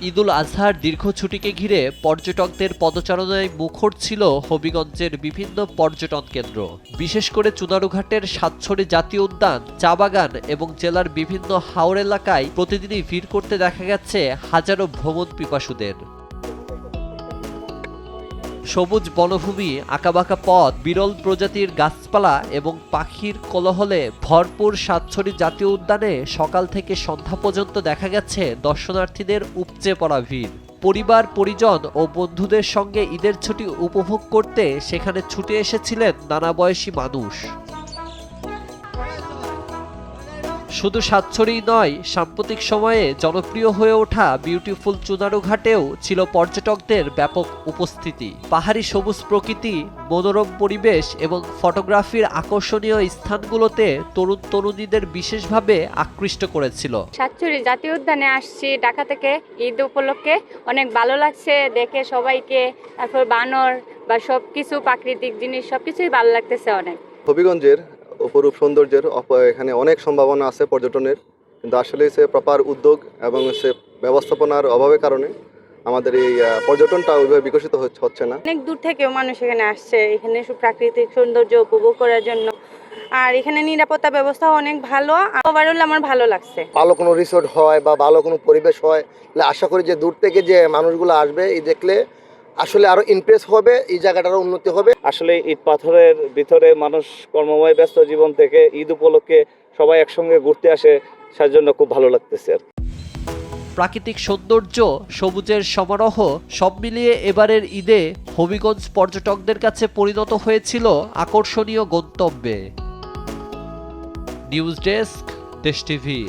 ঈদুল আজহার দীর্ঘ ছুটিকে ঘিরে পর্যটকদের পদচারণায় মুখর ছিল হবিগঞ্জের বিভিন্ন পর্যটন কেন্দ্র। বিশেষ করে চুনারুঘাটের সাতছড়ি জাতীয় উদ্যান, চা বাগান এবং জেলার বিভিন্ন হাওর এলাকায় প্রতিদিনই ভিড় করতে দেখা গেছে হাজারো ভ্রমণ পিপাসুদের। সবুজ বনভূমি, আঁকাবাঁকা পথ, বিরল প্রজাতির গাছপালা এবং পাখির কোলাহলে ভরপুর সাতছড়ি জাতীয় উদ্যানে সকাল থেকে সন্ধ্যা পর্যন্ত দেখা গেছে দর্শনার্থীদের উপচে পড়া ভিড়। পরিবার, পরিজন ও বন্ধুদের সঙ্গে ঈদের ছুটি উপভোগ করতে সেখানে ছুটে এসেছিলেন নানা বয়সী মানুষ। শুধু সাতছড়িই নয়, সাম্প্রতিক সময়ে জনপ্রিয় হয়ে ওঠা বিউটিফুল চুনারুঘাটেও ছিল পর্যটকদের ব্যাপক উপস্থিতি। পাহাড়ি সবুজ প্রকৃতি, মনোরম পরিবেশ এবং ফটোগ্রাফির আকর্ষণীয় স্থানগুলোতে তরুণ তরুণীদের বিশেষভাবে আকৃষ্ট করেছিল। সাতছড়ি জাতীয় উদ্যানে আসছি ঢাকা থেকে, ঈদ উপলক্ষে অনেক ভালো লাগছে দেখে সবাইকে। তারপর বানর বা সবকিছু প্রাকৃতিক জিনিস সবকিছুই ভালো লাগতেছে অনেক। হবিগঞ্জের অপরূপ সৌন্দর্যের এখানে অনেক সম্ভাবনা আছে পর্যটনের, কিন্তু আসলে সে প্রপার উদ্যোগ এবং সে ব্যবস্থাপনার অভাবের কারণে আমাদের এই পর্যটনটা ওইভাবে বিকশিত হচ্ছে না। অনেক দূর থেকেও মানুষ এখানে আসছে, এখানে প্রাকৃতিক সৌন্দর্য উপভোগ করার জন্য। আর এখানে নিরাপত্তা ব্যবস্থা অনেক ভালো। ওভারঅল আমার ভালো লাগছে। ভালো কোনো রিসোর্ট হয় বা ভালো কোনো পরিবেশ হয়, তাহলে আশা করি যে দূর থেকে যে মানুষগুলো আসবে এই দেখলে আসলে আরো ইমপ্রেস হবে, এই জায়গাটারও উন্নতি হবে। আসলে ইট পাথরের ভিতরে মানুষ কর্মময় ব্যস্ত জীবন থেকে ঈদ উপলক্ষে সবাই একসঙ্গে ঘুরতে আসে, সেজন্য খুব ভালো লাগতেছে। প্রাকৃতিক সৌন্দর্য, সবুজের সমারোহ সব মিলিয়ে এবারের ঈদে হবিগঞ্জ পর্যটকদের কাছে পরিণত হয়েছিল আকর্ষণীয় গন্তব্যে। নিউজ ডেস্ক, দেশ টিভি।